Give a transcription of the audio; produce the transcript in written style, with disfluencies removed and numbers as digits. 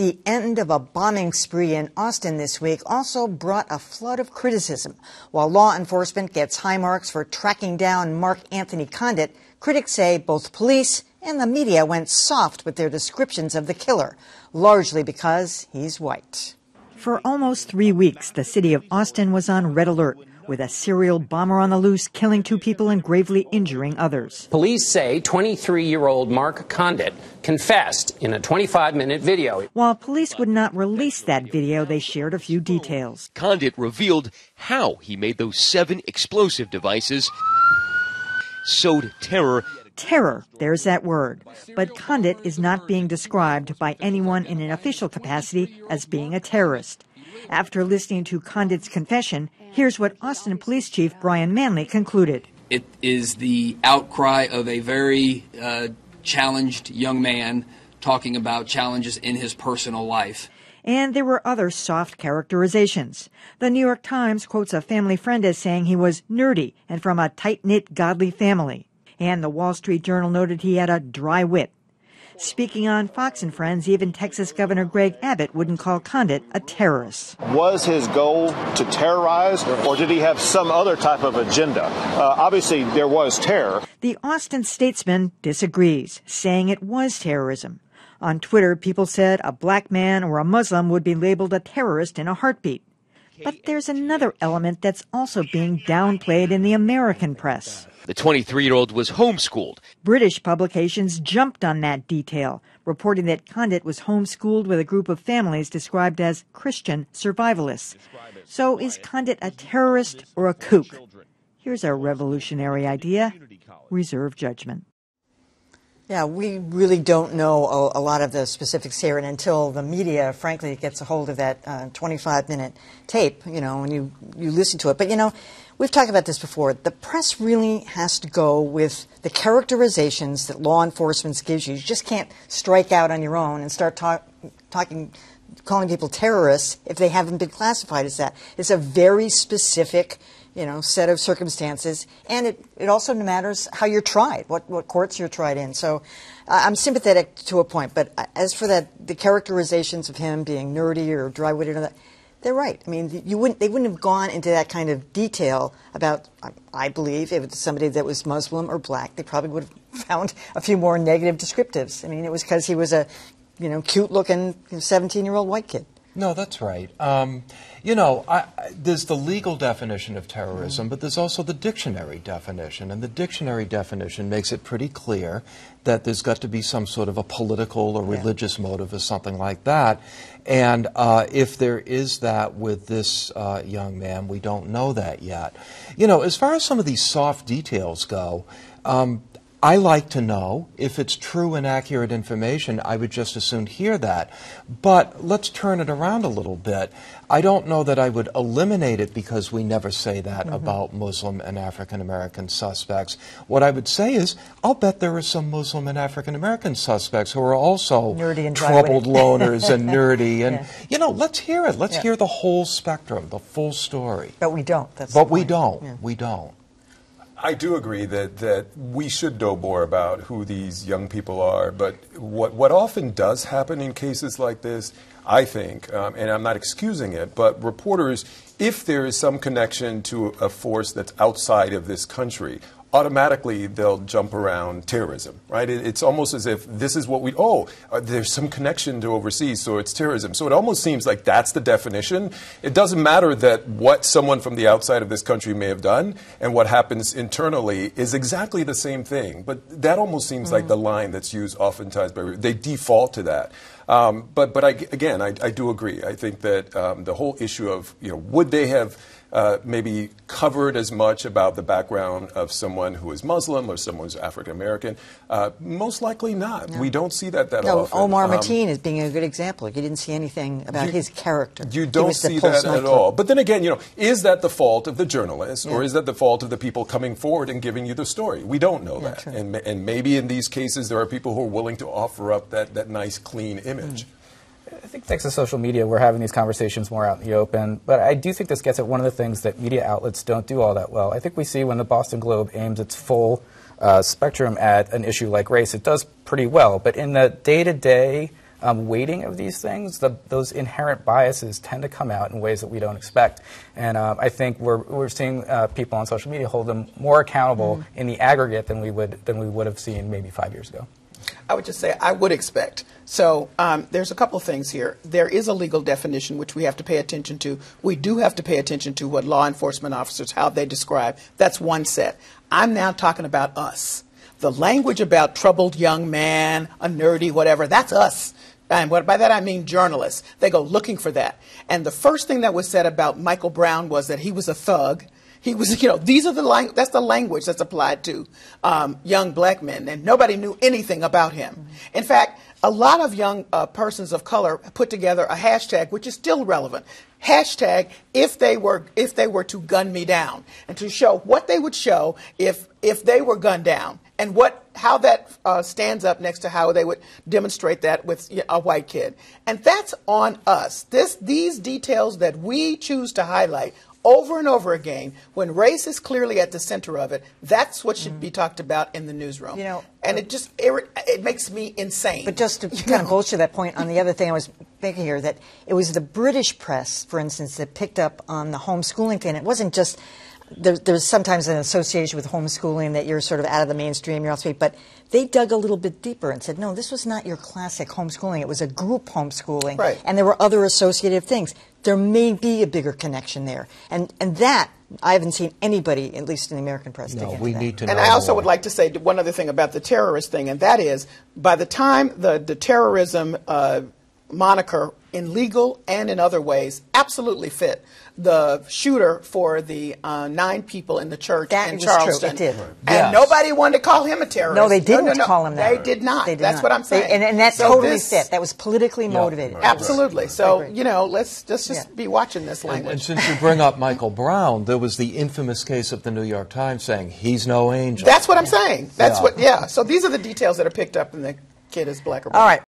the end of a bombing spree in Austin this week also brought a flood of criticism. While law enforcement gets high marks for tracking down Mark Anthony Condit, critics say both police and the media went soft with their descriptions of the killer, largely because he's white. For almost 3 weeks, the city of Austin was on red alert, with a serial bomber on the loose killing 2 people and gravely injuring others. Police say 23-year-old Mark Condit confessed in a 25-minute video. While police would not release that video, they shared a few details. Condit revealed how he made those 7 explosive devices, sowed terror. Terror, there's that word. But Condit is not being described by anyone in an official capacity as being a terrorist. After listening to Condit's confession, here's what Austin Police Chief Brian Manley concluded. It is the outcry of a very challenged young man talking about challenges in his personal life. And there were other soft characterizations. The New York Times quotes a family friend as saying he was nerdy and from a tight-knit, godly family. And the Wall Street Journal noted he had a dry wit. Speaking on Fox and Friends, even Texas Governor Greg Abbott wouldn't call Condit a terrorist. Was his goal to terrorize, or did he have some other type of agenda? Obviously, there was terror. The Austin Statesman disagrees, saying it was terrorism. On Twitter, people said a black man or a Muslim would be labeled a terrorist in a heartbeat. But there's another element that's also being downplayed in the American press. The 23-year-old was homeschooled. British publications jumped on that detail, reporting that Condit was homeschooled with a group of families described as Christian survivalists. So is Condit a terrorist or a kook? Here's a revolutionary idea: reserve judgment. Yeah, we really don't know a lot of the specifics here, and until the media, frankly, gets a hold of that 25-minute tape, when you listen to it. But, we've talked about this before. The press really has to go with the characterizations that law enforcement gives you. You just can't strike out on your own and start calling people terrorists if they haven't been classified as that. It's a very specific set of circumstances, and it also matters how you're tried, what courts you're tried in. So I'm sympathetic to a point, but as for the characterizations of him being nerdy or dry-witted, or that, they're right. I mean, they wouldn't have gone into that kind of detail about, I believe, if it's somebody that was Muslim or black, they probably would have found a few more negative descriptives. I mean, it was because he was a, cute-looking 17-year-old white kid. No, that's right. There's the legal definition of terrorism, but there's also the dictionary definition. And the dictionary definition makes it pretty clear that there's got to be some sort of a political or religious motive or something like that. And if there is that with this young man, we don't know that yet. As far as some of these soft details go, I like to know if it's true and accurate information. I would just as soon hear that. But let's turn it around a little bit. I don't know that I would eliminate it because we never say that about Muslim and African American suspects. What I would say is, I'll bet there are some Muslim and African American suspects who are also nerdy and troubled loners and nerdy. And, let's hear it. Let's hear the whole spectrum, the full story. But we don't. We don't. Yeah. We don't. I do agree that we should know more about who these young people are, but what often does happen in cases like this, I think, and I'm not excusing it, but reporters, if there is some connection to a force that's outside of this country, automatically they'll jump around terrorism, right? It's almost as if this is what there's some connection to overseas, so it's terrorism. So it almost seems like that's the definition. It doesn't matter that what someone from the outside of this country may have done and what happens internally is exactly the same thing. But that almost seems like the line that's used oftentimes they default to that. But I do agree. I think that the whole issue of, would they have maybe covered as much about the background of someone who is Muslim or someone who's African American? Most likely not. No. We don't see that often. Omar Mateen is being a good example. You didn't see anything about his character. You don't see that at all. But then again, is that the fault of the journalist or is that the fault of the people coming forward and giving you the story? We don't know that. And maybe in these cases there are people who are willing to offer up that nice, clean image. I think thanks to social media, we're having these conversations more out in the open. But I do think this gets at one of the things that media outlets don't do all that well. I think we see when the Boston Globe aims its full spectrum at an issue like race, it does pretty well. But in the day-to-day weighting of these things, those inherent biases tend to come out in ways that we don't expect. And I think we're seeing people on social media hold them more accountable in the aggregate than we would have seen maybe 5 years ago. I would just say I would expect. So there's a couple of things here. There is a legal definition which we have to pay attention to. We do have to pay attention to what law enforcement officers, how they describe. That's one set. I'm now talking about us. The language about troubled young man, a nerdy, whatever, that's us. And by that I mean journalists. They go looking for that. And the first thing that was said about Michael Brown was that he was a thug. He was, these are that's the language that's applied to young black men, and nobody knew anything about him. In fact, a lot of young persons of color put together a hashtag, which is still relevant. Hashtag if they were to gun me down, and to show what they would show if they were gunned down, and how that stands up next to how they would demonstrate that with a white kid. And that's on us. These details that we choose to highlight over and over again, when race is clearly at the center of it, that's what should be talked about in the newsroom. And it makes me insane. But just to kind of bolster that point, on the other thing I was making here, that it was the British press, for instance, that picked up on the homeschooling thing. It wasn't just there's sometimes an association with homeschooling that you're sort of out of the mainstream, you're off speed, but they dug a little bit deeper and said, no, this was not your classic homeschooling. It was a group homeschooling, right. And there were other associative things. There may be a bigger connection there, and that I haven't seen anybody, at least in the American press, dig into we that. need to know And I also more. would like to say one other thing about the terrorist thing, and that is, by the time the terrorism moniker, in legal and in other ways, absolutely fit the shooter for the 9 people in the church in Charleston. True. It did. And nobody wanted to call him a terrorist. No, they didn't call him that. They did not. They did That's not. what I'm saying. And that totally fit. That was politically motivated. Right. Absolutely. So, let's just be watching this language. And since you bring up Michael Brown, there was the infamous case of the New York Times saying he's no angel. That's what I'm saying. So these are the details that are picked up in the kid is black or brown. All right.